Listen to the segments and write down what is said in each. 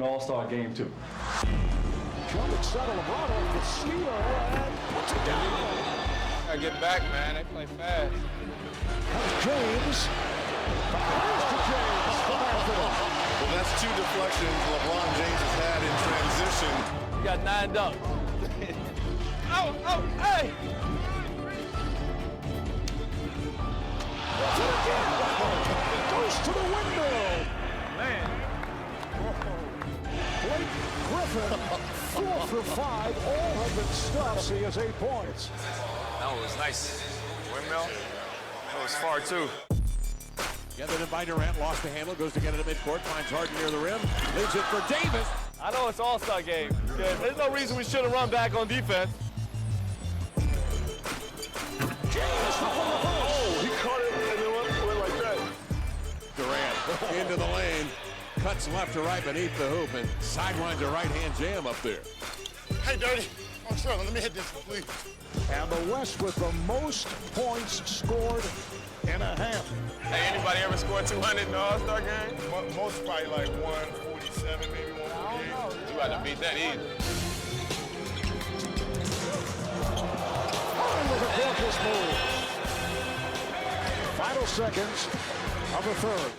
An all-star game, too. Jump and settle, LeBron off the steal and puts it down. Gotta get back, man. They play fast. That's James. Here's to James from Anthony. Well, that's 2 deflections LeBron James has had in transition. You got 9 dunks. Hey! Does it again. Goes to the window. Man. Blake Griffin, 4 for 5. All have been stuffs. He has 8 points. That one was nice. Windmill. That was far, too. Gathered in by Durant, lost the handle, goes to get it at midcourt, finds Harden near the rim, leaves it for Davis. I know it's all-star game. Yeah, there's no reason we shouldn't run back on defense. James from the Oh, he caught it and it went like that. Durant into the lane, cuts left to right beneath the hoop, and sidewinds a right-hand jam up there. Hey, Dirty. Oh, sure. Let me hit this, please. And the West with the most points scored in a half. Hey, anybody ever scored 200 in the all-star game? Most probably like 147, maybe 148. You had to beat that easy. With a gorgeous move. Final seconds of the third.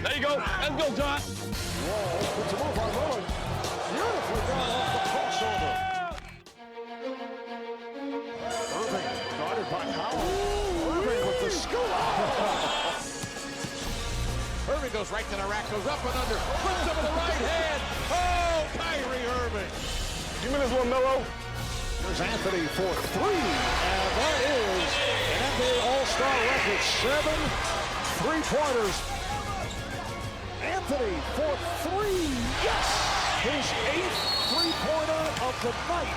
There you go. Let's go, John. Wall puts a move on Lillard. Beautifully done off the crossover. Irving guarded by Howard. Irving with the scoop. Irving goes right to the rack, goes up and under, puts him with the right hand. Oh, Kyrie Irving. Give me this one, Melo. There's Anthony for 3, and that is an NBA All-Star record. 7 3-pointers. Anthony for 3. Yes! His 8th 3-pointer of the night.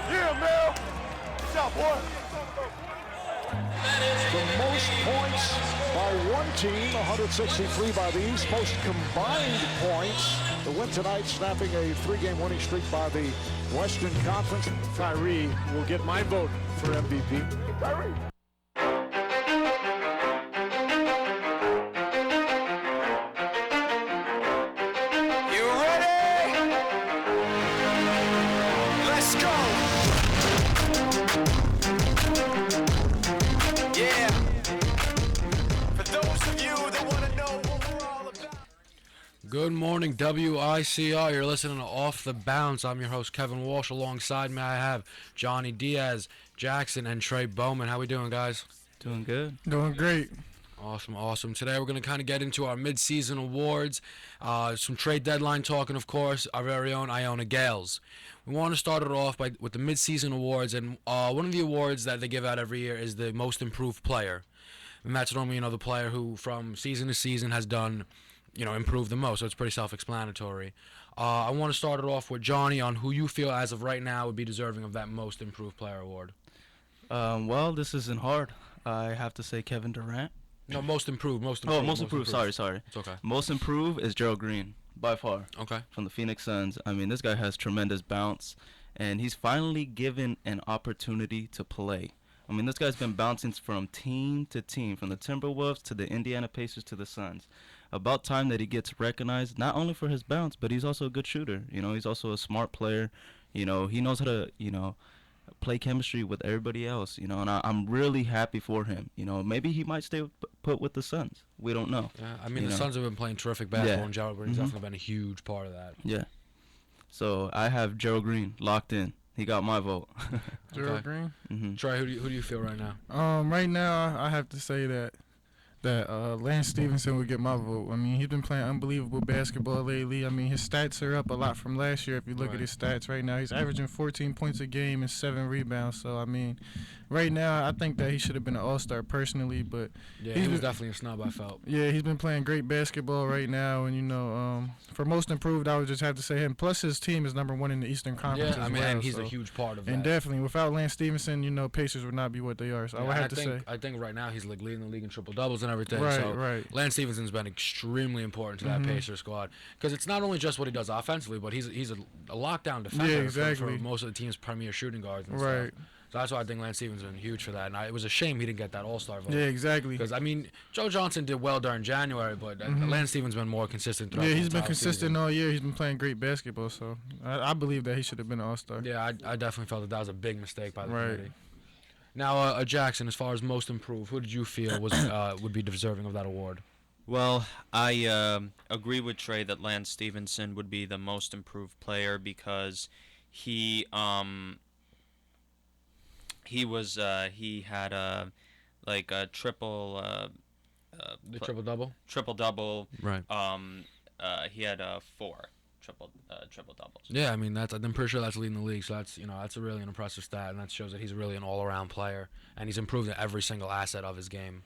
Yeah, Mel. Good job, boy. The most points by one team, 163 by the East. Most combined points. The win tonight, snapping a 3-game winning streak by the Western Conference. Kyrie will get my vote for MVP. Kyrie. You ready? Let's go. Yeah. For those of you that want to know what we're all about. Good morning, WICR. You're listening to Off the Bounce. I'm your host, Kevin Walsh. Alongside me, I have Johnny Diaz, Jackson, and Trey Bowman. How we doing, guys? Doing good. Doing great. Awesome. Today we're going to kind of get into our mid-season awards, some trade deadline talking, of course, our very own Iona Gales. We want to start it off with the mid-season awards, and one of the awards that they give out every year is the most improved player. And that's normally, the player who from season to season has done, improved the most, so it's pretty self-explanatory. I want to start it off with Johnny on who you feel as of right now would be deserving of that most improved player award. Well, this isn't hard. I have to say Kevin Durant. No, most improved. Oh, most improved. Sorry. It's okay. Most improved is Gerald Green, by far. Okay. From the Phoenix Suns. I mean, this guy has tremendous bounce, and he's finally given an opportunity to play. I mean, this guy's been bouncing from team to team, from the Timberwolves to the Indiana Pacers to the Suns. About time that he gets recognized, not only for his bounce, but he's also a good shooter. He's also a smart player. He knows how to, play chemistry with everybody else, and I'm really happy for him. Maybe he might stay put with the Suns. We don't know. Yeah, I mean, the Suns have been playing terrific basketball, and Gerald Green's Mm-hmm. definitely been a huge part of that. Yeah. So I have Gerald Green locked in. He got my vote. Gerald Green. Mm-hmm. Trey, who do you feel right now? Right now, I have to say that Lance Stevenson would get my vote. I mean, he's been playing unbelievable basketball lately. I mean, his stats are up a lot from last year. If you look at his stats right now, he's averaging 14 points a game and 7 rebounds. So, I mean, right now, I think that he should have been an all-star personally. But yeah, he was definitely a snub, I felt. Yeah, he's been playing great basketball right now. And, for most improved, I would just have to say him. Plus, his team is number 1 in the Eastern Conference Yeah, I mean, and he's a huge part of that. And definitely, without Lance Stevenson, Pacers would not be what they are. So I would have to say. I think right now he's like leading the league in triple-doubles and everything. Right, so right. Lance Stevenson's been extremely important to that Pacers squad because it's not only just what he does offensively, but he's a lockdown defender Yeah, exactly. for most of the team's premier shooting guards and right. stuff. So that's why I think Lance Stevens has been huge for that. And it was a shame he didn't get that All-Star vote. Yeah, exactly. Because, I mean, Joe Johnson did well during January, but Lance Stevens been more consistent throughout Yeah, the he's been entire consistent season. all year. He's been playing great basketball, so I believe that he should have been an All-Star. Yeah, I definitely felt that was a big mistake by the Right. committee. Now, Jackson, as far as most improved, who did you feel was would be deserving of that award? Well, I agree with Trey that Lance Stevenson would be the most improved player because he had a triple The triple-double? triple double. Right. He had 4 triple doubles. Yeah, I mean I'm pretty sure that's leading the league. So that's a really impressive stat, and that shows that he's really an all-around player, and he's improved in every single asset of his game.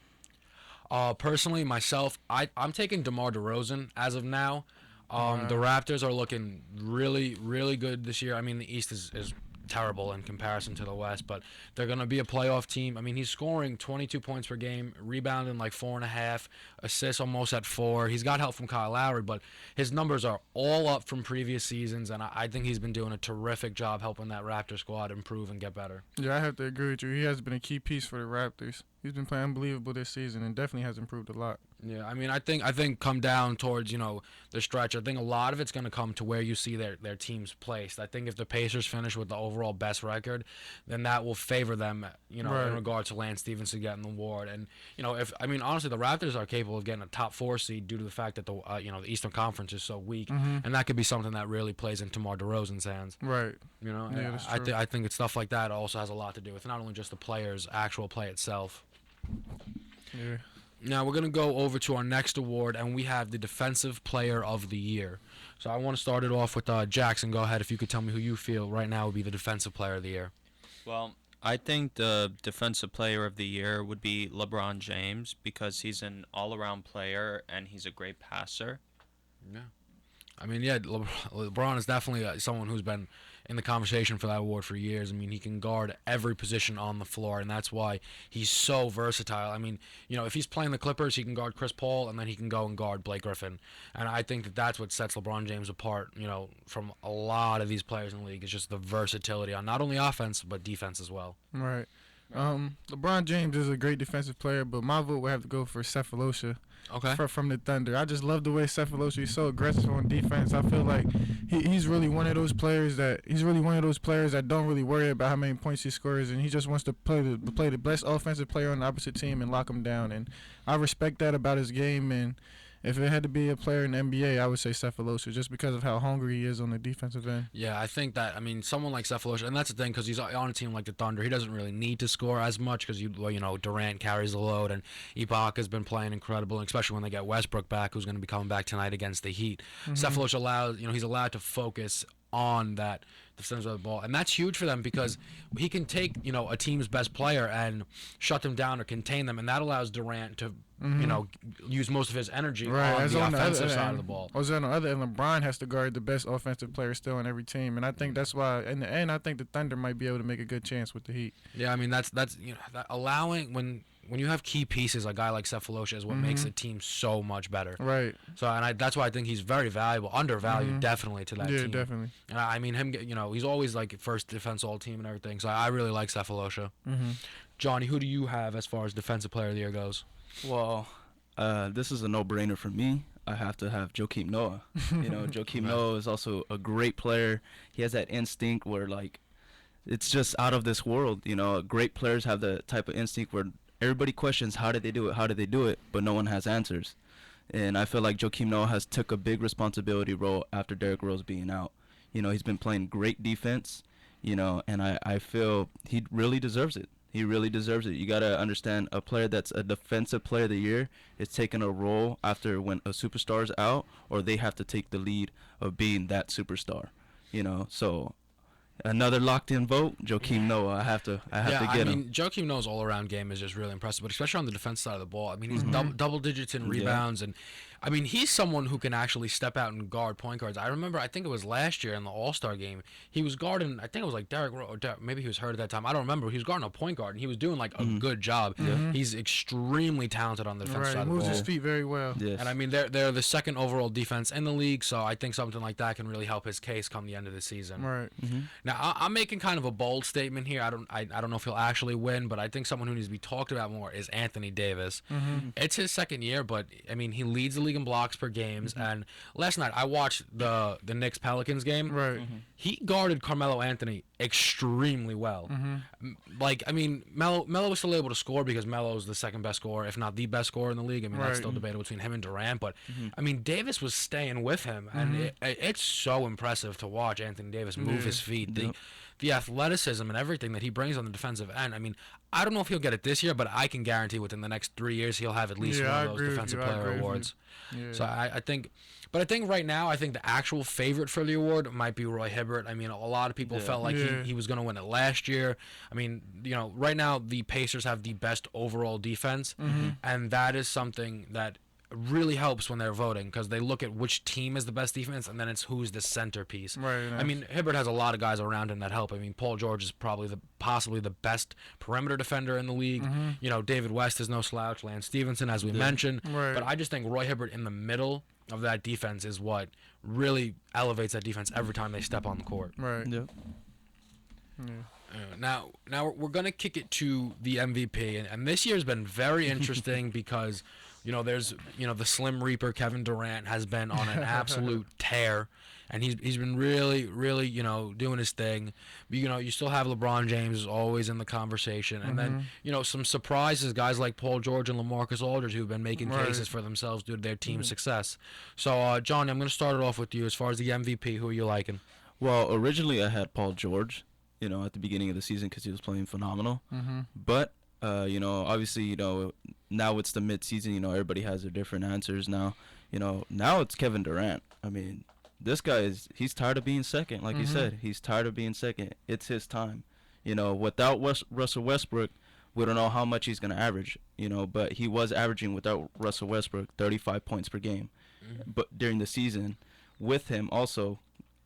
Personally, myself, I'm taking DeMar DeRozan as of now. The Raptors are looking really, really good this year. I mean, the East is terrible in comparison to the West, but they're going to be a playoff team. I mean, he's scoring 22 points per game, rebounding like 4.5, assists almost at 4. He's got help from Kyle Lowry, but his numbers are all up from previous seasons, and I think he's been doing a terrific job helping that Raptor squad improve and get better. Yeah, I have to agree with you. He has been a key piece for the Raptors. He's been playing unbelievable this season and definitely has improved a lot. Yeah, I mean, I think come down towards, the stretch, I think a lot of it's going to come to where you see their teams placed. I think if the Pacers finish with the overall best record, then that will favor them, in regard to Lance Stevenson getting the award. And, honestly, the Raptors are capable of getting a top 4 seed due to the fact that the Eastern Conference is so weak. And that could be something that really plays into DeMar DeRozan's hands. Right. Yeah, that's true. I think it's stuff like that also has a lot to do with not only just the player's actual play itself. Yeah. Now we're going to go over to our next award, and we have the Defensive Player of the Year. So I want to start it off with Jackson. Go ahead if you could tell me who you feel right now would be the Defensive Player of the Year. Well, I think the Defensive Player of the Year would be LeBron James because he's an all-around player and he's a great passer. Yeah. I mean, LeBron is definitely someone who's been in the conversation for that award for years. I mean, he can guard every position on the floor, and that's why he's so versatile. I mean, if he's playing the Clippers, he can guard Chris Paul, and then he can go and guard Blake Griffin. And I think that that's what sets LeBron James apart, from a lot of these players in the league. It's just the versatility on not only offense, but defense as well. Right. LeBron James is a great defensive player, but my vote would have to go for Cephalosha. Okay. From the Thunder. I just love the way Cephalosha is so aggressive on defense. I feel like he's really one of those players that don't really worry about how many points he scores, and he just wants to play the best offensive player on the opposite team and lock him down. And I respect that about his game. And if it had to be a player in the NBA, I would say Cephalosha, just because of how hungry he is on the defensive end. Yeah, I think that, someone like Cephalosha, and that's the thing, because he's on a team like the Thunder, he doesn't really need to score as much because, Durant carries the load, and Ibaka's been playing incredible, and especially when they get Westbrook back, who's going to be coming back tonight against the Heat. Cephalosha he's allowed to focus on that defense of the ball, and that's huge for them because he can take a team's best player and shut them down or contain them, and that allows Durant to use most of his energy on the offensive side of the ball. Also, on the other end, LeBron has to guard the best offensive player still on every team, and I think that's why in the end I think the Thunder might be able to make a good chance with the Heat. Yeah, I mean that's that allowing when you have key pieces, a guy like Cephalosha is what makes a team so much better. Right. So, and that's why I think he's very valuable, undervalued definitely to that team. Yeah, definitely. And I mean him, he's always like first defense all team and everything. So I really like Cephalosha. Johnny, who do you have as far as Defensive Player of the Year goes? Well, this is a no-brainer for me. I have to have Joakim Noah. Joakim Noah is also a great player. He has that instinct where, it's just out of this world. Great players have the type of instinct where everybody questions how did they do it, but no one has answers. And I feel like Joakim Noah has took a big responsibility role after Derrick Rose being out. He's been playing great defense, and I feel he really deserves it. He really deserves it. You got to understand, a player that's a Defensive Player of the Year is taking a role after when a superstar is out, or they have to take the lead of being that superstar. So another locked-in vote, Joakim Noah. I have to get him. Joakim Noah's all-around game is just really impressive, but especially on the defense side of the ball. I mean, he's double digits in rebounds, and I mean, he's someone who can actually step out and guard point guards. I remember, I think it was last year in the All-Star game, he was guarding, I think it was like Derrick Rose, maybe he was hurt at that time. I don't remember. He was guarding a point guard, and he was doing like a good job. He's extremely talented on the defensive side of the moves ball. his feet very well. Yes. And I mean, they're the second overall defense in the league, so I think something like that can really help his case come the end of the season. Right. Now, I'm making kind of a bold statement here. I don't know if he'll actually win, but I think someone who needs to be talked about more is Anthony Davis. It's his second year, but I mean, he leads the league in blocks per games. And last night I watched the Knicks Pelicans game. Right. He guarded Carmelo Anthony extremely well. Like, I mean, Melo was still able to score because Melo's the second best scorer, if not the best scorer in the league. I mean, that's still debatable between him and Durant, but I mean, Davis was staying with him, and it's so impressive to watch Anthony Davis move his feet. The athleticism and everything that he brings on the defensive end. I mean, I don't know if he'll get it this year, but I can guarantee within the next 3 years he'll have at least one of those defensive player awards. So I think, but I think right now, I think the actual favorite for the award might be Roy Hibbert. I mean, a lot of people felt like he was going to win it last year. I mean, you know, right now the Pacers have the best overall defense, and that is something that really helps when they're voting, because they look at which team is the best defense, and then it's who's the centerpiece. Right. I mean, Hibbert has a lot of guys around him that help. I mean, Paul George is probably possibly the best perimeter defender in the league. You know, David West is no slouch. Lance Stevenson, as we mentioned. Right. But I just think Roy Hibbert in the middle of that defense is what really elevates that defense every time they step on the court. Right. Yep. Now we're gonna kick it to the MVP, and this year's been very interesting because, you know, there's, you know, the Slim Reaper Kevin Durant has been on an absolute tear, and he's been really, you know, doing his thing. But, you know, you still have LeBron James is always in the conversation, and then, you know, some surprises, guys like Paul George and LaMarcus Aldridge, who've been making cases for themselves due to their team's success. So, Johnny, I'm gonna start it off with you. As far as the MVP, who are you liking? Well, originally I had Paul George, you know, at the beginning of the season because he was playing phenomenal. But, you know, obviously, you know, now it's the mid-season, you know, everybody has their different answers now. You know, now it's Kevin Durant. I mean, this guy he's tired of being second. Like you said, he's tired of being second. It's his time. You know, without Russell Westbrook, we don't know how much he's going to average, you know, but he was averaging without Russell Westbrook 35 points per game. But during the season, with him also,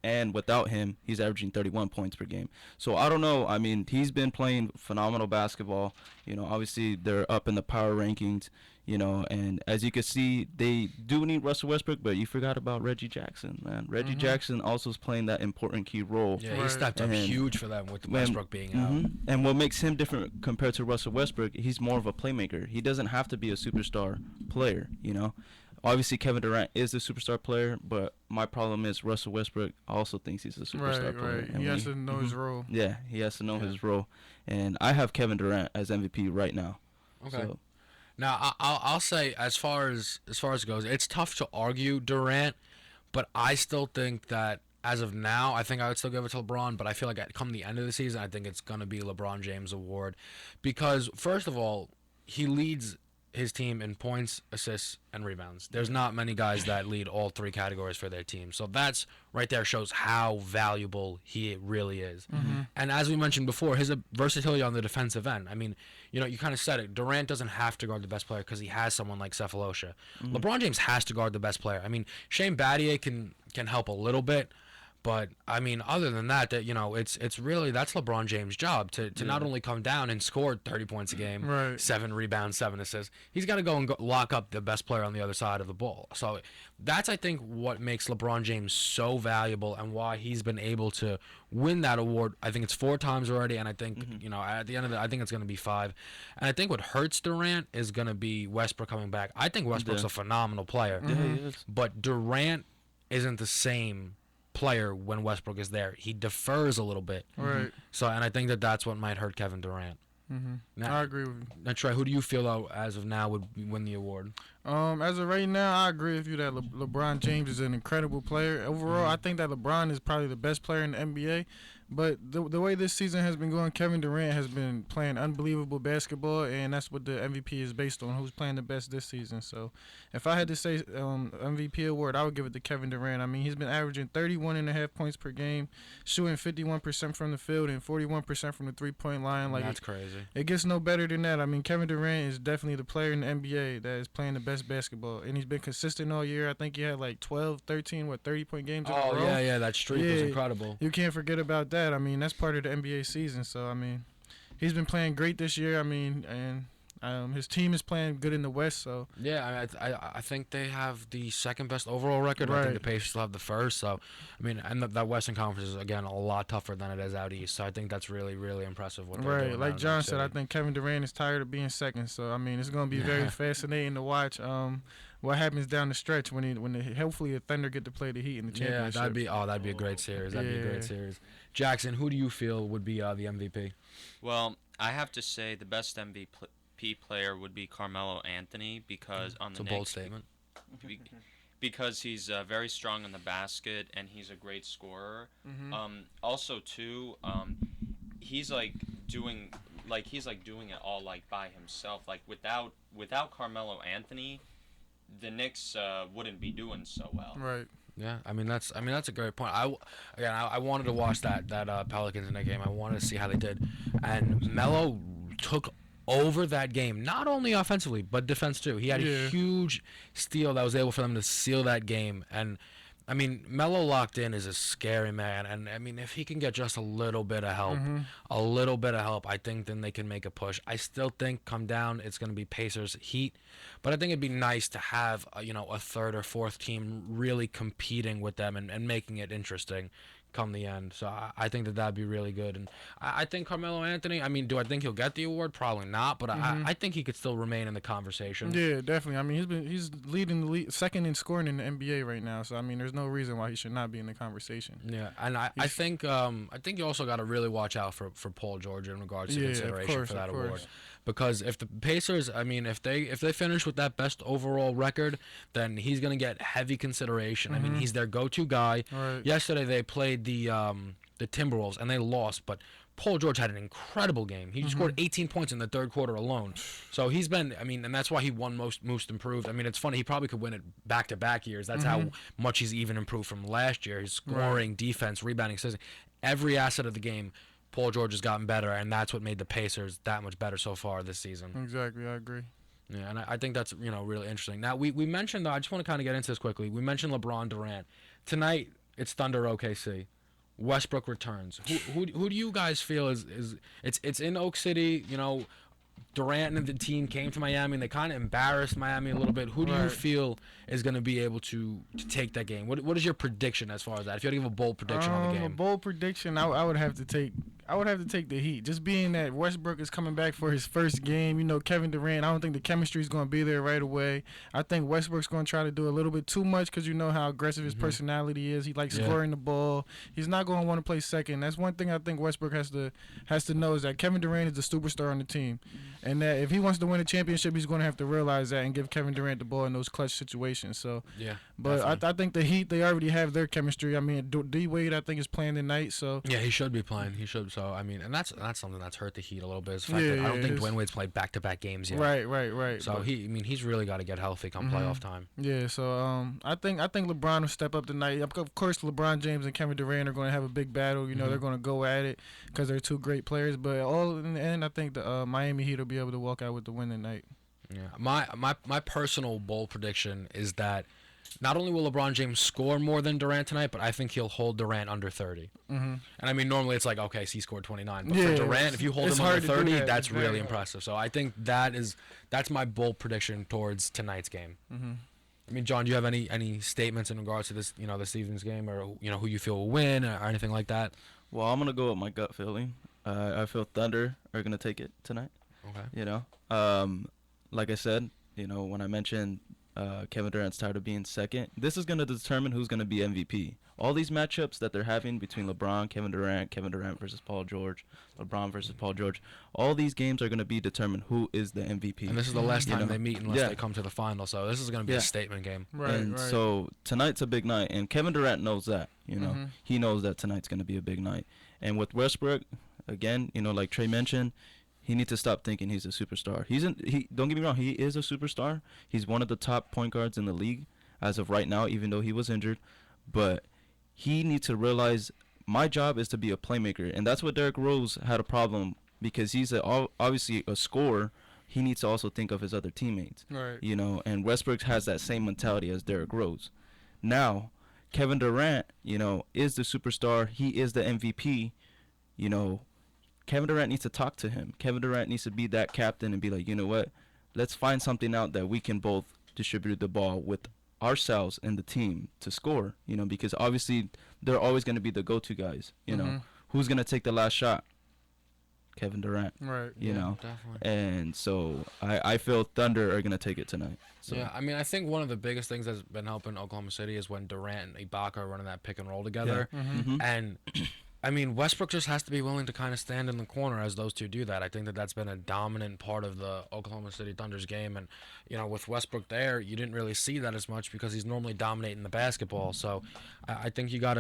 and without him, he's averaging 31 points per game. So I don't know. I mean, he's been playing phenomenal basketball. You know, obviously they're up in the power rankings, you know, and as you can see, they do need Russell Westbrook, but you forgot about Reggie Jackson, man. Reggie Jackson also is playing that important key role. Yeah, he stepped up huge for them with Westbrook being out. And what makes him different compared to Russell Westbrook, he's more of a playmaker. He doesn't have to be a superstar player, you know. Obviously, Kevin Durant is the superstar player, but my problem is Russell Westbrook also thinks he's a superstar player. Right. He has to know his role. Yeah, he has to know his role. And I have Kevin Durant as MVP right now. Okay. So. Now, I'll say, as far as it goes, it's tough to argue Durant, but I still think that as of now, I think I would still give it to LeBron, but I feel like come the end of the season, I think it's going to be LeBron James award because, first of all, he leads his team in points, assists, and rebounds. There's not many guys that lead all three categories for their team. So that's right there shows how valuable he really is. And as we mentioned before, his versatility on the defensive end. I mean, you know, you kind of said it. Durant doesn't have to guard the best player because he has someone like Cephalosha. LeBron James has to guard the best player. I mean, Shane Battier can help a little bit. But I mean, other than that, you know, it's really that's LeBron James' job to not only come down and score 30 points a game, 7 rebounds, 7 assists. He's got to go and lock up the best player on the other side of the ball. So that's, I think, what makes LeBron James so valuable and why he's been able to win that award. I think it's 4 times already, and I think you know at the end of it, I think it's going to be 5. And I think what hurts Durant is going to be Westbrook coming back. I think Westbrook's a phenomenal player, Yeah, he is. but Durant isn't the same player when Westbrook is there. He defers a little bit. Right. So, and I think that's what might hurt Kevin Durant. Now, I agree with you. Now, Trey, who do you feel though, as of now would win the award? As of right now, I agree with you that LeBron James is an incredible player. Overall, I think that LeBron is probably the best player in the NBA. But the way this season has been going, Kevin Durant has been playing unbelievable basketball, and that's what the MVP is based on. Who's playing the best this season? So, if I had to say MVP award, I would give it to Kevin Durant. I mean, he's been averaging 31.5 points per game, shooting 51% from the field and 41% from the three-point line. Like That's crazy. It gets no better than that. I mean, Kevin Durant is definitely the player in the NBA that is playing the best basketball, and he's been consistent all year. I think he had like 12, 13, 30-point games in a row. Oh yeah, that streak was incredible. You can't forget about that. I mean, that's part of the NBA season. So, I mean, he's been playing great this year. I mean, and his team is playing good in the West. So Yeah, I think they have the second best overall record. I think the Pacers still have the first. So, I mean, and that Western Conference is, again, a lot tougher than it is out East. So I think that's really, really impressive what they're doing. Like John said, I think Kevin Durant is tired of being second. So, I mean, it's going to be very fascinating to watch what happens down the stretch when hopefully the Thunder get to play the Heat in the championship. Yeah, that'd be a great series. That'd be a great series. Jackson, who do you feel would be the MVP? Well, I have to say the best MVP player would be Carmelo Anthony because on the It's a bold statement. Because he's very strong in the basket and he's a great scorer. Also too, he's doing it all by himself. Like without Carmelo Anthony, the Knicks wouldn't be doing so well. Right. Yeah, I mean that's a great point. I wanted to watch that Pelicans in that game. I wanted to see how they did, and Melo took over that game, not only offensively but defense too. He had a huge steal that was able for them to seal that game. And I mean, Melo locked in is a scary man, and I mean if he can get just a little bit of help, I think then they can make a push. I still think come down it's going to be Pacers Heat, but I think it'd be nice to have a third or fourth team really competing with them and making it interesting come the end. So I think that'd be really good. And I think Carmelo Anthony, I mean, do I think he'll get the award? Probably not, but I think he could still remain in the conversation. Yeah, definitely. I mean, he's leading the league, second in scoring in the NBA right now. So I mean, there's no reason why he should not be in the conversation. Yeah, and I think you also got to really watch out for Paul George in regards to consideration for that award. Because if the Pacers, I mean, if they finish with that best overall record, then he's going to get heavy consideration. I mean, he's their go-to guy. Right. Yesterday they played the Timberwolves and they lost, but Paul George had an incredible game. He scored 18 points in the third quarter alone. So he's been, I mean, and that's why he won most improved. I mean, it's funny, he probably could win it back-to-back years. That's how much he's even improved from last year. His scoring, defense, rebounding, assisting, every asset of the game. Paul George has gotten better, and that's what made the Pacers that much better so far this season. Exactly, I agree. Yeah, and I think that's really interesting. Now we mentioned, though, I just want to kind of get into this quickly. We mentioned LeBron Durant tonight. It's Thunder OKC. Westbrook returns. Who do you guys feel is it's in Oak City? Durant and the team came to Miami and they kind of embarrassed Miami a little bit. Who do you feel is going to be able to take that game? What is your prediction as far as that? If you had to give a bold prediction on the game, a bold prediction, I would have to take the Heat. Just being that Westbrook is coming back for his first game. Kevin Durant, I don't think the chemistry is going to be there right away. I think Westbrook's going to try to do a little bit too much because you know how aggressive his personality is. He likes scoring the ball. He's not going to want to play second. That's one thing I think Westbrook has to know is that Kevin Durant is the superstar on the team. And that if he wants to win a championship, he's going to have to realize that and give Kevin Durant the ball in those clutch situations. So, but I think the Heat, they already have their chemistry. I mean, D-Wade, I think, is playing tonight. So yeah, he should be playing. He should. So I mean, and that's something that's hurt the Heat a little bit. Is the fact that I don't think Dwayne Wade's played back-to-back games yet. Right. So he's really got to get healthy come playoff time. Yeah. So I think LeBron will step up tonight. Of course, LeBron James and Kevin Durant are going to have a big battle. They're going to go at it because they're two great players. But all in the end, I think the Miami Heat will be able to walk out with the win tonight. Yeah. My personal bold prediction is that not only will LeBron James score more than Durant tonight, but I think he'll hold Durant under 30. And I mean, normally it's like, okay, he scored 29. But for Durant, if you hold him under 30, that's really impressive. So I think that's my bold prediction towards tonight's game. I mean, John, do you have any statements in regards to this, this evening's game, or who you feel will win, or anything like that? Well, I'm gonna go with my gut feeling. I feel Thunder are gonna take it tonight. Okay. Like I said, when I mentioned Kevin Durant's tired of being second, this is going to determine who's going to be MVP. All these matchups that they're having between LeBron, Kevin Durant versus Paul George, LeBron versus Paul George, all these games are going to be determined who is the MVP. And this is the last time they meet unless they come to the final, so this is going to be a statement game. Right. So tonight's a big night, and Kevin Durant knows that. He knows that tonight's going to be a big night. And with Westbrook, again, like Trey mentioned, he needs to stop thinking he's a superstar. Don't get me wrong, he is a superstar. He's one of the top point guards in the league as of right now, even though he was injured. But he needs to realize my job is to be a playmaker, and that's what Derrick Rose had a problem because he's obviously a scorer. He needs to also think of his other teammates. Right. And Westbrook has that same mentality as Derrick Rose. Now, Kevin Durant, is the superstar. He is the MVP. Kevin Durant needs to talk to him. Kevin Durant needs to be that captain and be like, you know what? Let's find something out that we can both distribute the ball with ourselves and the team to score, because obviously they're always going to be the go-to guys, Who's going to take the last shot? Kevin Durant. Right. You know. Definitely. And so I feel Thunder are going to take it tonight. So. Yeah, I mean, I think one of the biggest things that's been helping Oklahoma City is when Durant and Ibaka are running that pick and roll together. Yeah. Mm-hmm. And I mean, Westbrook just has to be willing to kind of stand in the corner as those two do that. I think that's been a dominant part of the Oklahoma City Thunder's game. And, with Westbrook there, you didn't really see that as much because he's normally dominating the basketball. So I think you got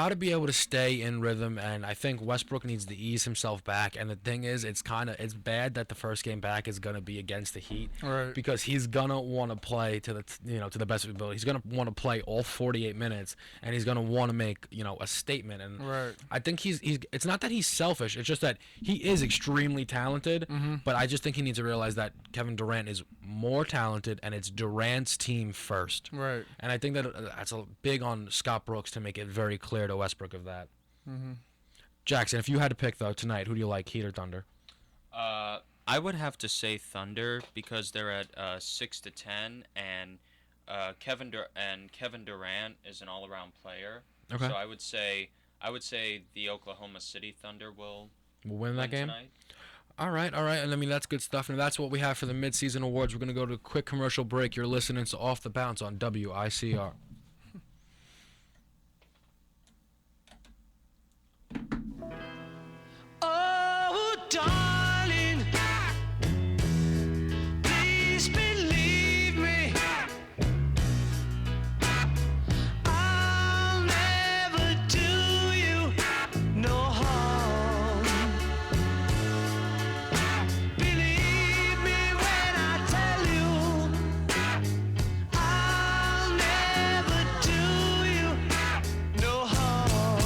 to be able to stay in rhythm, and I think Westbrook needs to ease himself back. And the thing is, it's bad that the first game back is going to be against the Heat, right? Because he's gonna want to play to the best of his ability. He's gonna want to play all 48 minutes, and he's gonna want to make a statement. And right. I think he's. It's not that he's selfish. It's just that he is extremely talented. But I just think he needs to realize that Kevin Durant is more talented, and it's Durant's team first. Right. And I think that's a big on Scott Brooks to make it very clear to Westbrook of that. Jackson, if you had to pick though tonight, who do you like, Heat or Thunder? I would have to say Thunder because they're at 6-10, and Kevin Durant is an all-around player. Okay. So I would say the Oklahoma City Thunder will win that game tonight. All right, and I mean that's good stuff, and that's what we have for the mid-season awards. We're gonna go to a quick commercial break. You're listening to Off the Bounce on WICR. Oh, darling, please believe me. I'll never do you no harm. Believe me when I tell you, I'll never do you no harm.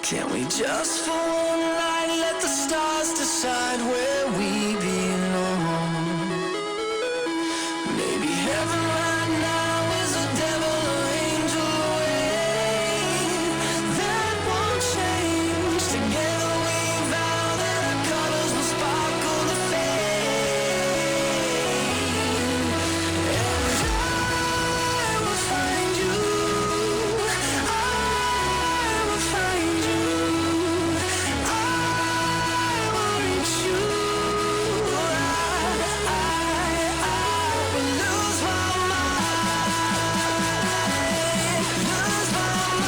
Can we just for one night let the stars decide where we belong? Maybe heaven right now is a devil or angel away. That won't change. Together we vow that our colors will sparkle the flame. And I will find you. I will find you. I will reach you. I will lose my mind. Lose my mind.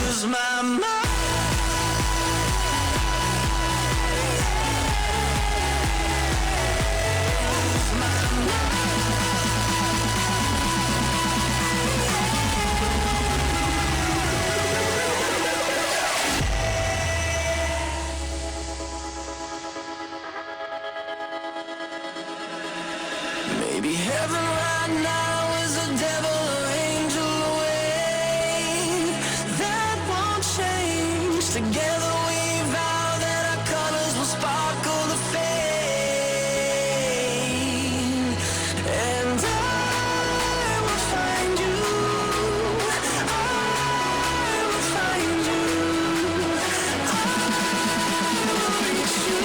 Lose my lose my mind. Maybe heaven right now is a devil or angel away. That won't change. Together we vow that our colors will sparkle the flame. And I will find you. I will find you. I will reach you.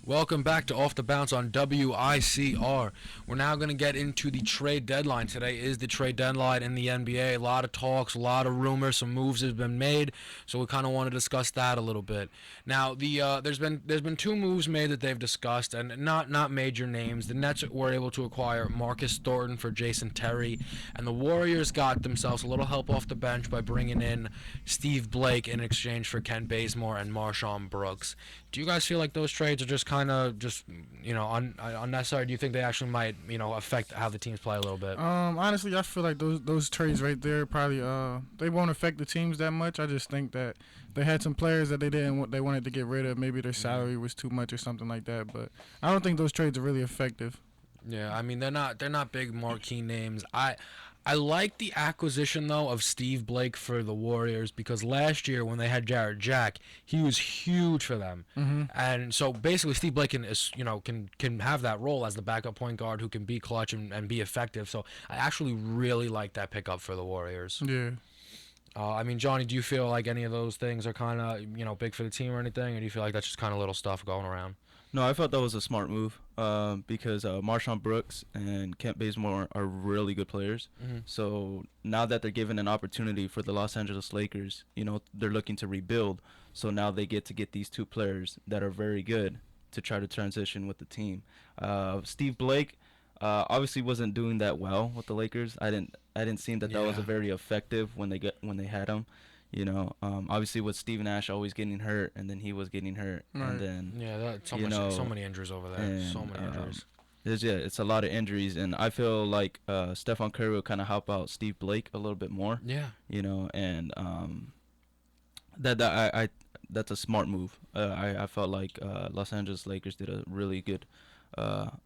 Welcome back to Off the Bounce on WICR. We're now going to get into the trade deadline. Today is the trade deadline in the NBA. A lot of talks, a lot of rumors, some moves have been made, so we kind of want to discuss that a little bit. Now, there's been two moves made that they've discussed, and not major names. The Nets were able to acquire Marcus Thornton for Jason Terry, and the Warriors got themselves a little help off the bench by bringing in Steve Blake in exchange for Kent Bazemore and Marshawn Brooks. Do you guys feel like those trades are just kind of unnecessary? Do you think they actually might affect how the teams play a little bit? Honestly, I feel like those trades right there probably they won't affect the teams that much. I just think that they had some players that they wanted to get rid of. Maybe their salary was too much or something like that. But I don't think those trades are really effective. Yeah, I mean they're not big marquee names. I like the acquisition though of Steve Blake for the Warriors because last year when they had Jarrett Jack, he was huge for them, and so basically Steve Blake can have that role as the backup point guard who can be clutch and be effective. So I actually really like that pickup for the Warriors. Yeah. I mean, Johnny, do you feel like any of those things are kind of big for the team or anything, or do you feel like that's just kind of little stuff going around? No, I thought that was a smart move because Marshawn Brooks and Kent Bazemore are really good players. So now that they're given an opportunity for the Los Angeles Lakers, they're looking to rebuild. So now they get these two players that are very good to try to transition with the team. Steve Blake obviously wasn't doing that well with the Lakers. I didn't see that was a very effective when they had him. Obviously with Steve Nash always getting hurt, and then he was getting hurt, Right. and then so many injuries over there. So many injuries. It's a lot of injuries, and I feel like Stephon Curry will kind of help out Steve Blake a little bit more. Yeah. And that's a smart move. I felt like Los Angeles Lakers did a really good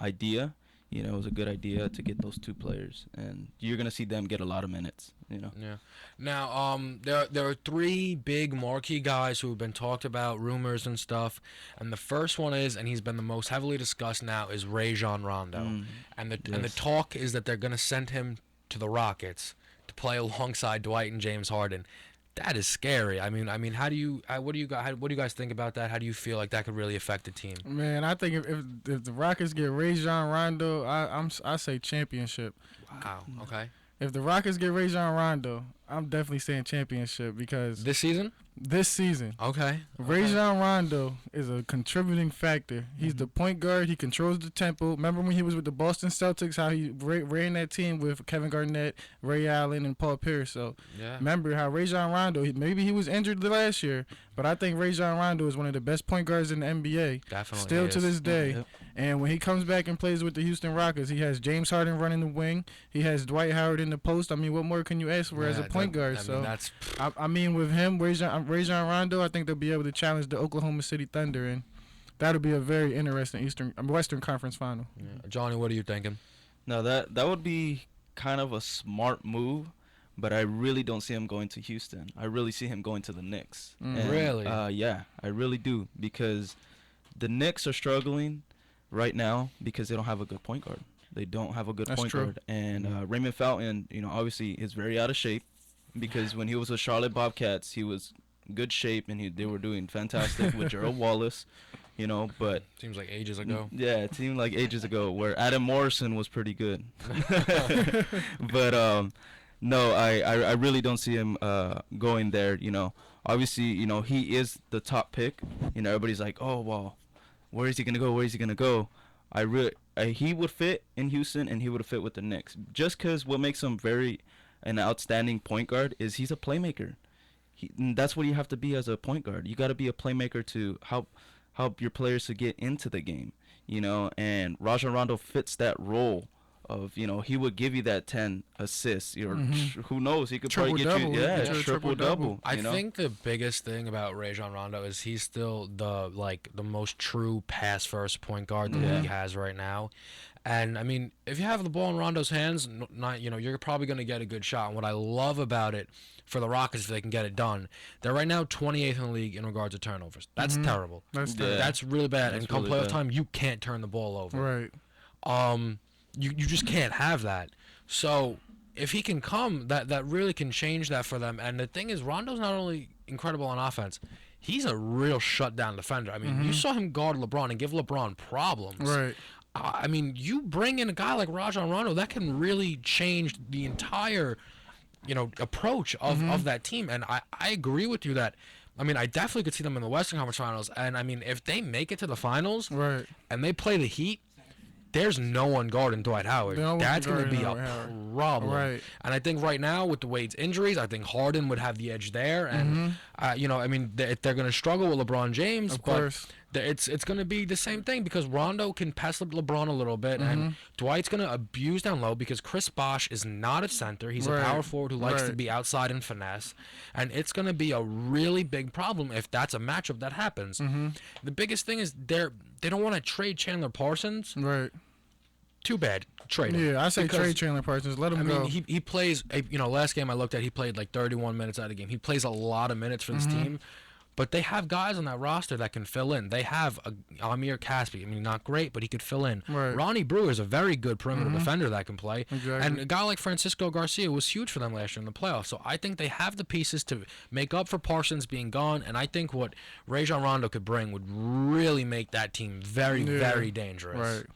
idea. you know, it was a good idea to get those two players, and you're gonna see them get a lot of minutes. You know. Yeah. Now, there are three big marquee guys who have been talked about, rumors and stuff, and the first one is, and he's been the most heavily discussed now, is Rajon Rondo, and the talk is that they're gonna send him to the Rockets to play alongside Dwight and James Harden. That is scary. I mean, what do you guys think about that? How do you feel like that could really affect the team? Man, I think if the Rockets get Rajon Rondo, I say championship. Wow. Okay. If the Rockets get Rajon Rondo, I'm definitely saying championship because This season? this season, Okay. Rajon Rondo is a contributing factor. He's the point guard. He controls the tempo. Remember when he was with the Boston Celtics, how he ran that team with Kevin Garnett, Ray Allen, and Paul Pierce. So Yeah. remember how Rajon Rondo, maybe he was injured last year, but I think Rajon Rondo is one of the best point guards in the NBA. Definitely Still is. to this day. Yep. And when he comes back and plays with the Houston Rockets, he has James Harden running the wing. He has Dwight Howard in the post. I mean, what more can you ask for as a point guard? I mean, with him, Rajon Rondo, I think they'll be able to challenge the Oklahoma City Thunder, and that'll be a very interesting Western Conference final. Yeah. Johnny, what are you thinking? No, that would be kind of a smart move, but I really don't see him going to Houston. I really see him going to the Knicks. And, Really? Yeah, I really do, because the Knicks are struggling right now because they don't have a good point guard. They don't have a good point guard. And Raymond Fountain, you know, obviously is very out of shape because when he was with Charlotte Bobcats, he was good shape and they were doing fantastic with Gerald Wallace, you know, but Seems like ages ago. yeah, it seemed like ages ago where Adam Morrison was pretty good. But no, I really don't see him going there, you know. Obviously, you know, he is the top pick. You know, everybody's like, "Oh, well, where is he going to go? Where is he going to go?" He would fit in Houston and he would fit with the Knicks. Just cuz what makes him an outstanding point guard is he's a playmaker. That's what you have to be as a point guard. You got to be a playmaker to help your players to get into the game, you know, and Rajon Rondo fits that role of, you know, he would give you that 10 assists, or who knows, he could probably get you triple double. I think the biggest thing about Rajon Rondo is he's still the most true pass first point guard the league has right now. And I mean, if you have the ball in Rondo's hands, you're probably going to get a good shot. And what I love about it for the Rockets, if they can get it done, they're right now 28th in the league in regards to turnovers. That's terrible. That's really bad. And come playoff time, you can't turn the ball over. Right. You just can't have that. So if he can come, that really can change that for them. And the thing is, Rondo's not only incredible on offense, he's a real shutdown defender. I mean, you saw him guard LeBron and give LeBron problems. Right. I mean, you bring in a guy like Rajon Rondo, that can really change the entire, approach of that team. And I agree with you that, I mean, I definitely could see them in the Western Conference Finals. And, I mean, if they make it to the finals and they play the Heat, there's no one guarding Dwight Howard. That's going to be a problem. Right. And I think right now with the Wade's injuries, I think Harden would have the edge there. And, I mean, they're going to struggle with LeBron James. Of course. It's going to be the same thing because Rondo can pass up LeBron a little bit, and Dwight's going to abuse down low because Chris Bosh is not a center. He's a power forward who likes to be outside and finesse, and it's going to be a really big problem if that's a matchup that happens. The biggest thing is they don't want to trade Chandler Parsons. Right. Too bad. Trade him. Yeah, I say trade Chandler Parsons. Let him go. I mean, he plays, last game I looked at, he played like 31 minutes out of the game. He plays a lot of minutes for this team. But they have guys on that roster that can fill in. They have Amir Caspi. I mean, not great, but he could fill in. Right. Ronnie Brewer is a very good perimeter defender that can play. Exactly. And a guy like Francisco Garcia was huge for them last year in the playoffs. So I think they have the pieces to make up for Parsons being gone. And I think what Rajon Rondo could bring would really make that team very, very dangerous. Right.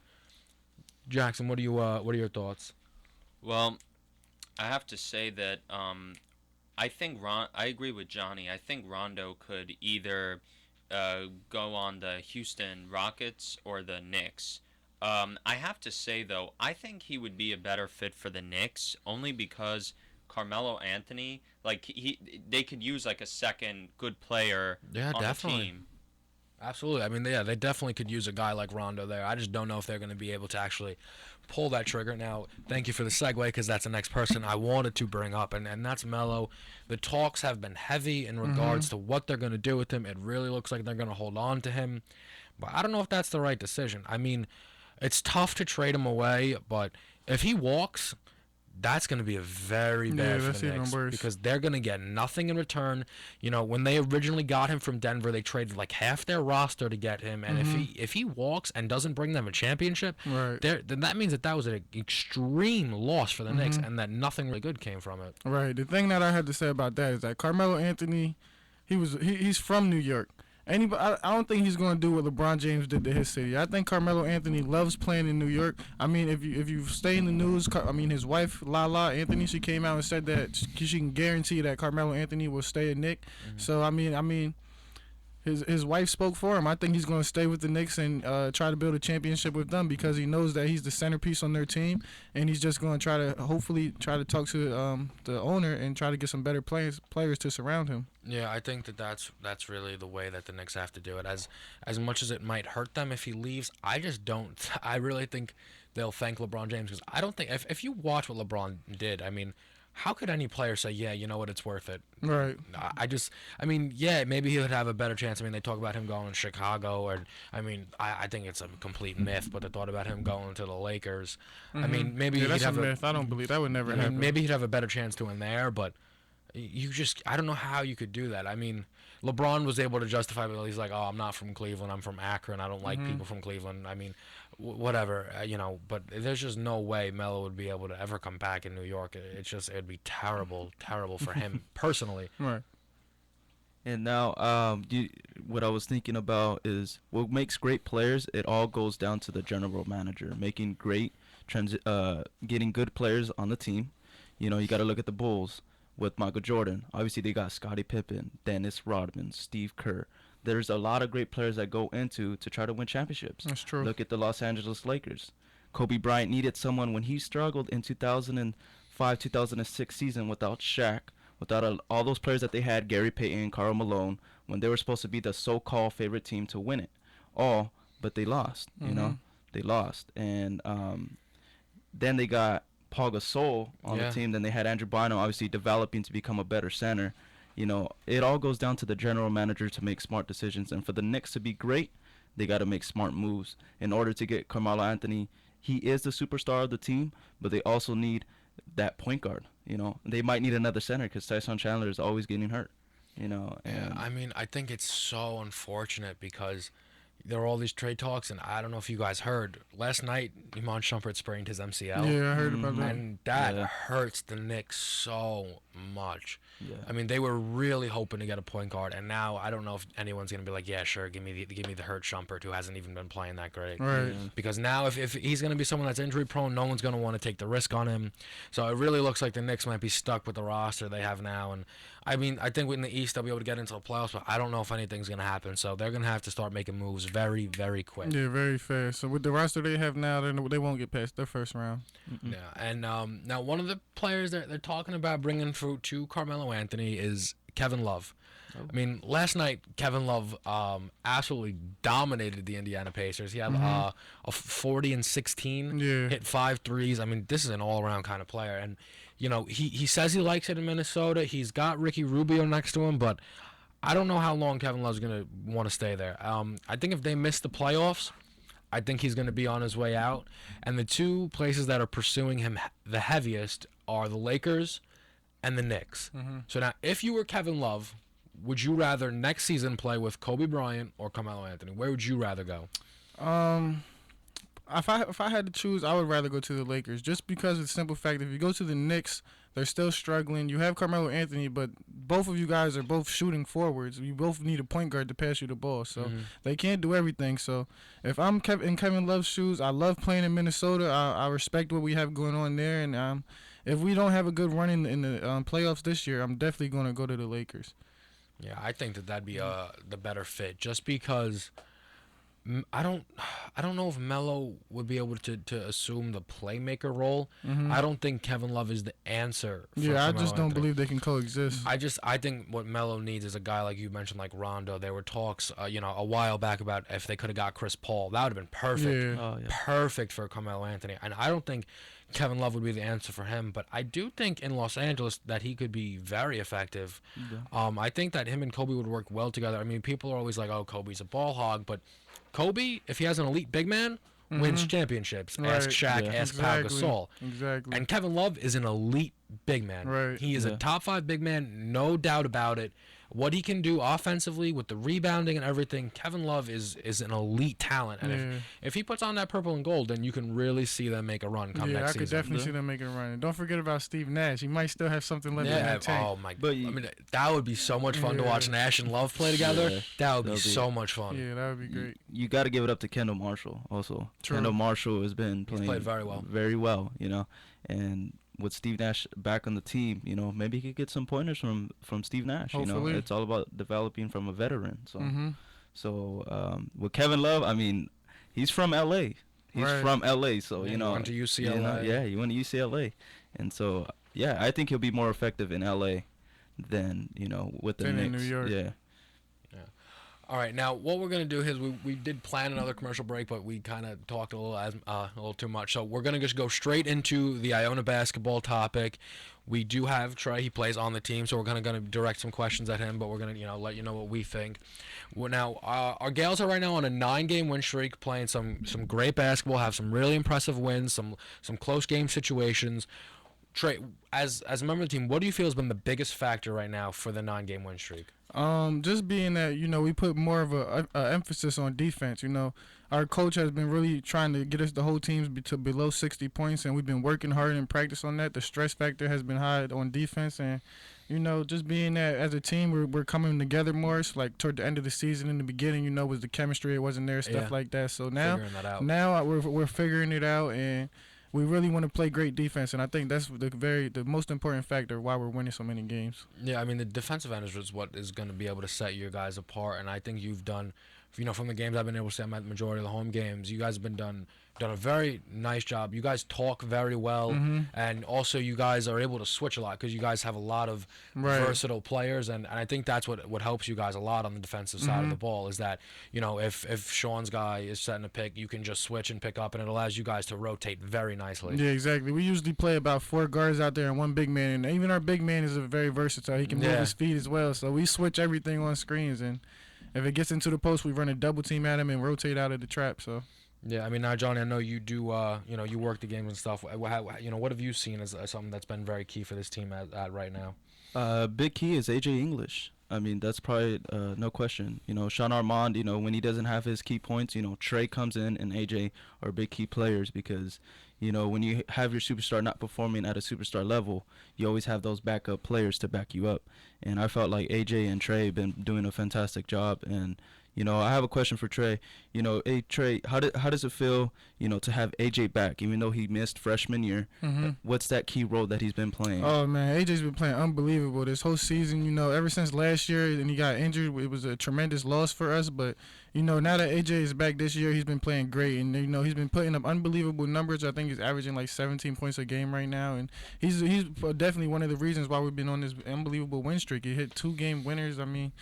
Jackson, what are your thoughts? Well, I have to say that I think I agree with Johnny. I think Rondo could either go on the Houston Rockets or the Knicks. I have to say, though, I think he would be a better fit for the Knicks only because Carmelo Anthony, they could use like a second good player on the team. Absolutely. I mean, they definitely could use a guy like Rondo there. I just don't know if they're going to be able to actually pull that trigger. Now, thank you for the segue because that's the next person I wanted to bring up, and that's Melo. The talks have been heavy in regards to what they're going to do with him. It really looks like they're going to hold on to him, but I don't know if that's the right decision. I mean, it's tough to trade him away, but if he walks, that's going to be a very bad for that's the even Knicks worse. because they're going to get nothing in return. You know, when they originally got him from Denver, they traded like half their roster to get him, and if he walks and doesn't bring them a championship, Right. then that means that was an extreme loss for the Knicks, and that nothing really good came from it. Right. The thing that I had to say about that is that Carmelo Anthony, he's from New York. I don't think he's going to do what LeBron James did to his city. I think Carmelo Anthony loves playing in New York. I mean, if you stay in the news, his wife Lala Anthony, she came out and said that she can guarantee that Carmelo Anthony will stay a Knick. So I mean, his wife spoke for him. I think he's going to stay with the Knicks and try to build a championship with them because he knows that he's the centerpiece on their team, and he's just going to hopefully try to talk to the owner and try to get some better players to surround him. Yeah, I think that's really the way that the Knicks have to do it. As much as it might hurt them if he leaves, I just don't. I really think they'll thank LeBron James because I don't think if you watch what LeBron did, I mean, how could any player say, yeah, you know what, it's worth it? Right. I mean, yeah, maybe he would have a better chance. I mean, they talk about him going to Chicago, and I mean, I think it's a complete myth, but they thought about him going to the Lakers. I mean, maybe Yeah, he'd that's a have myth. I don't believe that would never happen. maybe he'd have a better chance to win there, but I don't know how you could do that. I mean, LeBron was able to justify it. He's like, oh, I'm not from Cleveland. I'm from Akron. I don't like people from Cleveland. I mean, whatever, but there's just no way Melo would be able to ever come back in New York. It'd be terrible for him personally. Right. And now, what I was thinking about is what makes great players. It all goes down to the general manager making getting good players on the team. You know, you got to look at the Bulls with Michael Jordan. Obviously, they got Scottie Pippen, Dennis Rodman, Steve Kerr. There's a lot of great players that go into to try to win championships. That's true. Look at the Los Angeles Lakers. Kobe Bryant needed someone when he struggled in 2005, 2006 season without Shaq, without all those players that they had, Gary Payton, Karl Malone, when they were supposed to be the so-called favorite team to win it. But they lost, you know? They lost. And then they got Paul Gasol on the team. Then they had Andrew Bynum obviously developing to become a better center. You know, it all goes down to the general manager to make smart decisions. And for the Knicks to be great, they got to make smart moves in order to get Carmelo Anthony. He is the superstar of the team, but they also need that point guard. You know, they might need another center because Tyson Chandler is always getting hurt. You know, and I mean, I think it's so unfortunate because there are all these trade talks, and I don't know if you guys heard last night. Iman Shumpert sprained his MCL. Yeah, I heard about that. And that hurts the Knicks so much. Yeah. I mean, they were really hoping to get a point guard, and now I don't know if anyone's gonna be like, yeah, sure, give me the hurt Shumpert who hasn't even been playing that great. Right. Because now if he's gonna be someone that's injury prone, no one's gonna want to take the risk on him. So it really looks like the Knicks might be stuck with the roster they have now. And I mean, I think in the East they'll be able to get into the playoffs, but I don't know if anything's gonna happen. So they're gonna have to start making moves very, very quick. Yeah, very fast. So with the roster they have now, they won't get past their first round. Yeah, and now one of the players that they're talking about bringing to Carmelo Anthony is Kevin Love. I mean, last night Kevin Love absolutely dominated the Indiana Pacers. He had a 40 and 16, hit 5 threes. I mean, this is an all-around kind of player, and you know he says he likes it in Minnesota. He's got Ricky Rubio next to him, but I don't know how long Kevin Love's gonna want to stay there. I think if they miss the playoffs, I think he's going to be on his way out. And the two places that are pursuing him the heaviest are the Lakers and the Knicks. So now, if you were Kevin Love, would you rather next season play with Kobe Bryant or Carmelo Anthony? Where would you rather go? If I had to choose, I would rather go to the Lakers, just because of the simple fact if you go to the Knicks, they're still struggling. You have Carmelo Anthony, but both of you guys are both shooting forwards. You both need a point guard to pass you the ball, so they can't do everything. So if I'm in Kevin Love's shoes, I love playing in Minnesota. I respect what we have going on there, and if we don't have a good run in the playoffs this year, I'm definitely going to go to the Lakers. Yeah, I think that'd be the better fit, just because I don't know if Melo would be able to assume the playmaker role. I don't think Kevin Love is the answer for I Carmelo just don't Anthony. believe they can coexist. I think what Melo needs is a guy like you mentioned, like Rondo. There were talks, a while back about if they could have got Chris Paul. That would have been perfect. Perfect for Carmelo Anthony. And I don't think Kevin Love would be the answer for him, but I do think in Los Angeles that he could be very effective. I think that him and Kobe would work well together. I mean, people are always like, oh, Kobe's a ball hog, but Kobe, if he has an elite big man, wins championships. Right. Ask Shaq, Yeah. ask Pau Exactly. Gasol. Exactly. And Kevin Love is an elite big man. Right. He is a Yeah. top 5 big man, no doubt about it. What he can do offensively with the rebounding and everything, Kevin Love is an elite talent. And Yeah. if he puts on that purple and gold, then you can really see them make a run come Yeah, next I could season. definitely see them making a run. And don't forget about Steve Nash. He might still have something left in Yeah, that tank. oh my! But I mean, that would be so much fun to watch Nash and Love play together. Yeah, That would be that'll be- so much fun. Yeah, that would be great. You got to give it up to Kendall Marshall also. True. Kendall Marshall has been playing played very well. very well, and with Steve Nash back on the team, maybe he could get some pointers from Steve Nash. Hopefully. It's all about developing from a veteran. So, Mm-hmm. with Kevin Love, I mean, he's from LA. He's Right. from LA, so Yeah, he went to UCLA. Yeah, he went to UCLA, and so yeah, I think he'll be more effective in LA than with the Than in Knicks. New York. Yeah. All right, now what we're gonna do is we did plan another commercial break, but we kind of talked a little too much. So we're gonna just go straight into the Iona basketball topic. We do have Trey; he plays on the team, so we're gonna direct some questions at him, but we're gonna let you know what we think. Well, now our Gales are right now on a 9-game win streak, playing some great basketball, have some really impressive wins, some close game situations. Trey, as a member of the team, what do you feel has been the biggest factor right now for the 9-game win streak? Just being that we put more of a emphasis on defense. Our coach has been really trying to get us the whole teams to below 60 points, and we've been working hard in practice on that. The stress factor has been high on defense, and just being that as a team we're coming together more. It's like toward the end of the season, in the beginning, was the chemistry, it wasn't there, stuff like that. So Figuring that out. now we're figuring it out, and we really want to play great defense, and I think that's the most important factor why we're winning so many games. Yeah, I mean, the defensive end is what is going to be able to set you guys apart, and I think you've done, from the games I've been able to see, I'm at the majority of the home games, you guys have been done a very nice job. You guys talk very well, and also you guys are able to switch a lot because you guys have a lot of versatile players, and I think that's what helps you guys a lot on the defensive side of the ball is that, if Sean's guy is setting a pick, you can just switch and pick up, and it allows you guys to rotate very nicely. Yeah, exactly. We usually play about 4 guards out there and 1 big man, and even our big man is very versatile. He can move his feet as well, so we switch everything on screens, and if it gets into the post, we run a double team at him and rotate out of the trap. So. Yeah, I mean, now, Johnny, I know you do, you work the games and stuff. What have you seen as something that's been very key for this team at right now? Big key is AJ English. I mean, that's probably no question. Sean Armand, when he doesn't have his key points, Trey comes in and AJ are big key players because, when you have your superstar not performing at a superstar level, you always have those backup players to back you up. And I felt like AJ and Trey have been doing a fantastic job. And, I have a question for Trey. Hey, Trey, how does it feel, to have AJ back, even though he missed freshman year? What's that key role that he's been playing? Oh, man, AJ's been playing unbelievable this whole season, ever since last year, and he got injured. It was a tremendous loss for us, but, now that AJ is back this year, he's been playing great, and, he's been putting up unbelievable numbers. I think he's averaging like 17 points a game right now, and he's definitely one of the reasons why we've been on this unbelievable win streak. He hit 2-game winners. I mean,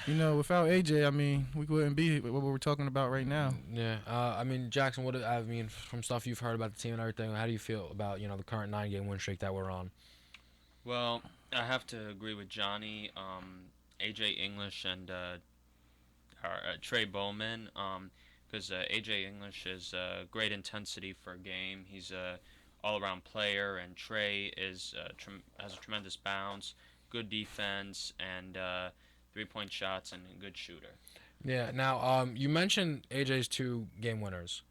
without AJ, I mean, we wouldn't be what we're talking about right now. Yeah, I mean, Jackson, from stuff you've heard about the team and everything, how do you feel about, the current 9-game win streak that we're on? Well, I have to agree with Johnny, AJ English, and Trey Bowman, because AJ English is great intensity for a game. He's a all-around player, and Trey has a tremendous bounce, good defense, and 3-point shots, and a good shooter. Yeah. Now, you mentioned AJ's 2-game winners.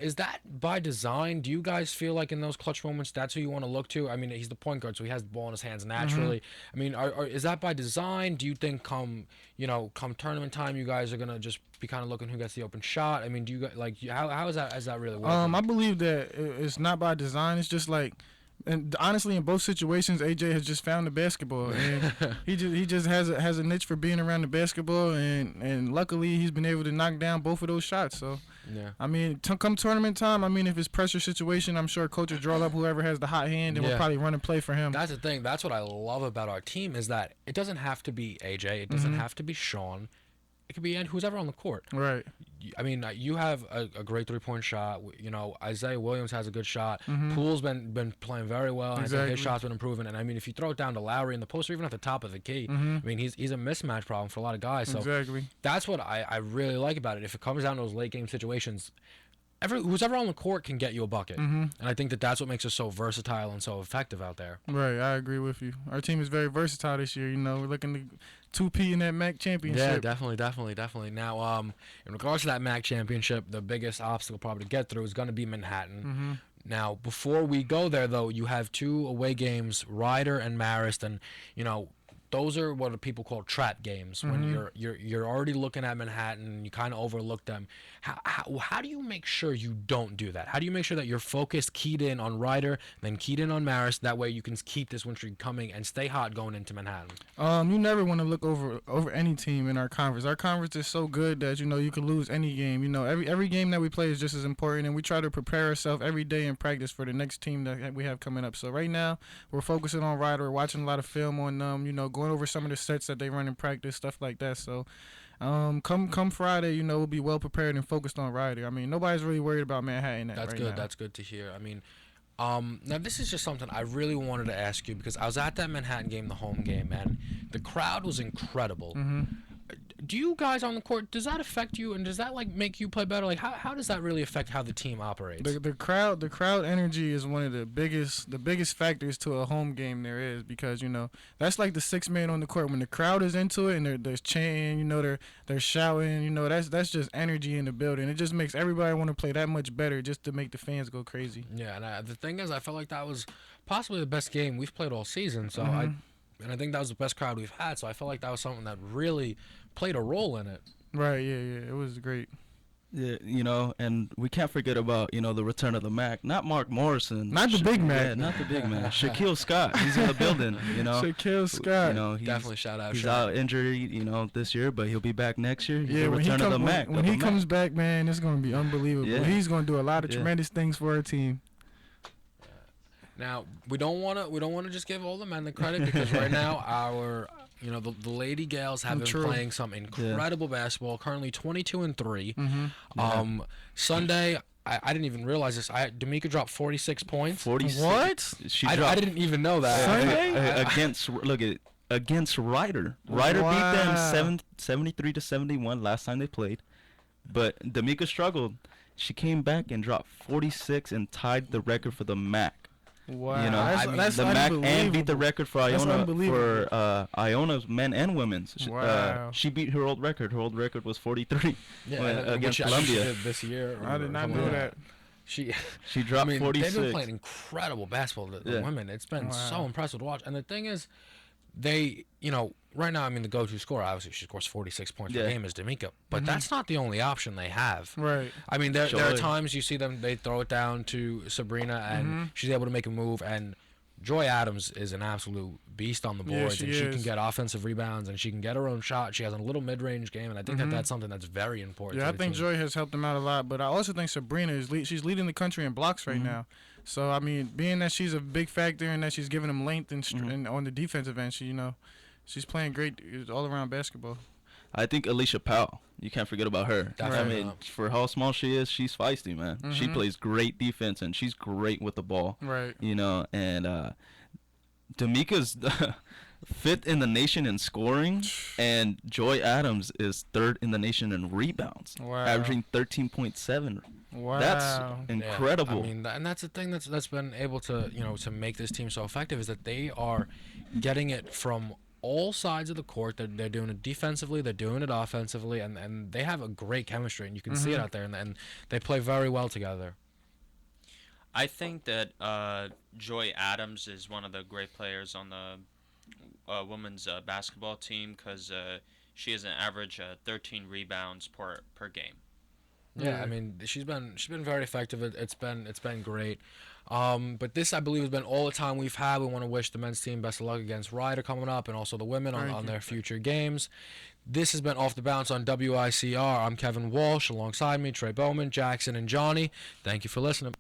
Is that by design? Do you guys feel like in those clutch moments, that's who you want to look to? I mean, he's the point guard, so he has the ball in his hands naturally. I mean, is that by design? Do you think come tournament time, you guys are gonna just be kind of looking who gets the open shot? I mean, do you guys how is that really working? I believe that it's not by design. It's just like. And honestly, in both situations, AJ has just found the basketball, and he just has a niche for being around the basketball, and luckily he's been able to knock down both of those shots. So, yeah. I mean, come tournament time, I mean, if it's pressure situation, I'm sure coach will draw up whoever has the hot hand, and we'll probably run and play for him. That's the thing. That's what I love about our team is that it doesn't have to be AJ. It doesn't have to be Sean. It could be who's ever on the court. Right. I mean, you have a great 3-point shot. Isaiah Williams has a good shot. Poole's been playing very well. And I think his shot's been improving. And I mean, if you throw it down to Lowry in the post or even at the top of the key, I mean, he's a mismatch problem for a lot of guys. So exactly. That's what I really like about it. If it comes down to those late game situations, who's ever on the court can get you a bucket. And I think that's what makes us so versatile and so effective out there. Right, I agree with you. Our team is very versatile this year. We're looking to 2P in that MAC championship. Yeah, definitely. Now, in regards to that MAC championship, the biggest obstacle probably to get through is going to be Manhattan. Now, before we go there, though, you have 2 away games, Ryder and Marist, and those are what people call trap games. When you're already looking at Manhattan and you kind of overlook them. How do you make sure you don't do that? How do you make sure that you're focused, keyed in on Ryder, then keyed in on Marist? That way you can keep this win streak coming and stay hot going into Manhattan. You never want to look over any team in our conference. Our conference is so good that you can lose any game. Every game that we play is just as important, and we try to prepare ourselves every day in practice for the next team that we have coming up. So right now we're focusing on Ryder. We're watching a lot of film on them. Going over some of the sets that they run in practice, stuff like that. So come Friday, we'll be well prepared and focused on Ryder. I mean, nobody's really worried about Manhattan. That's good. That's good to hear. I mean, now this is just something I really wanted to ask you, because I was at that Manhattan game, the home game, and the crowd was incredible. Do you guys on the court, does that affect you, and does that make you play better? How does that really affect how the team operates? The crowd energy is one of the biggest factors to a home game there is, because that's like the 6th man on the court. When the crowd is into it and they're chanting, they're shouting, that's just energy in the building. It just makes everybody want to play that much better, just to make the fans go crazy. Yeah, and the thing is, I felt like that was possibly the best game we've played all season. So I think that was the best crowd we've had. So I felt like that was something that really played a role in it. Right, yeah, it was great. Yeah, and we can't forget about, the return of the Mac. Not Mark Morrison. Not the big Mac. Yeah, not the big man. Shaquille Scott. He's in the building, Shaquille Scott. Definitely shout out. He's out injured, this year, but he'll be back next year. Yeah, when he comes back, man, it's going to be unbelievable. Yeah. He's going to do a lot of tremendous things for our team. Now, we don't want to just give all the men the credit, because right now our the Lady Gales have been playing some incredible basketball. Currently 22-3. Sunday, I didn't even realize this. D'Amica dropped 46 points. 46. What? I didn't even know that. Sunday? Against Ryder. Ryder beat them 73-71 last time they played, but D'Amica struggled. She came back and dropped 46 and tied the record for the MAC. Wow, that's the MAC and beat the record for Iona's men and women's. Wow. She beat her old record. Her old record was 43 against Columbia this year. I did not know that. She dropped 46. They've been playing incredible basketball, the women. It's been so impressive to watch. And the thing is, they, right now, the go-to scorer, obviously, she scores 46 points per game is D'Amica, but that's not the only option they have. Right. There are times you see them, they throw it down to Sabrina, and she's able to make a move, and Joy Adams is an absolute beast on the boards, and she can get offensive rebounds, and she can get her own shot. She has a little mid-range game, and I think that's something that's very important. Yeah, I think Joy has helped them out a lot, but I also think Sabrina she's leading the country in blocks right now. So being that she's a big factor and that she's giving them length and on the defensive end, she's playing great all-around basketball. I think Alicia Powell, you can't forget about her. Definitely. For how small she is, she's feisty, man. She plays great defense, and she's great with the ball. Right. And D'Amica's 5th in the nation in scoring, and Joy Adams is 3rd in the nation in rebounds, averaging 13.7. Wow, that's incredible. Yeah, and that's the thing that's been able to to make this team so effective, is that they are getting it from all sides of the court. They're doing it defensively, they're doing it offensively, and they have a great chemistry, and you can see it out there, and they play very well together. I think that Joy Adams is one of the great players on the women's basketball team, because she has an average 13 rebounds per game. Yeah, she's been very effective. It's been great. But this, I believe, has been all the time we've had. We want to wish the men's team best of luck against Ryder coming up, and also the women on their future games. This has been Off the Bounce on WICR. I'm Kevin Walsh. Alongside me, Trey Bowman, Jackson, and Johnny. Thank you for listening.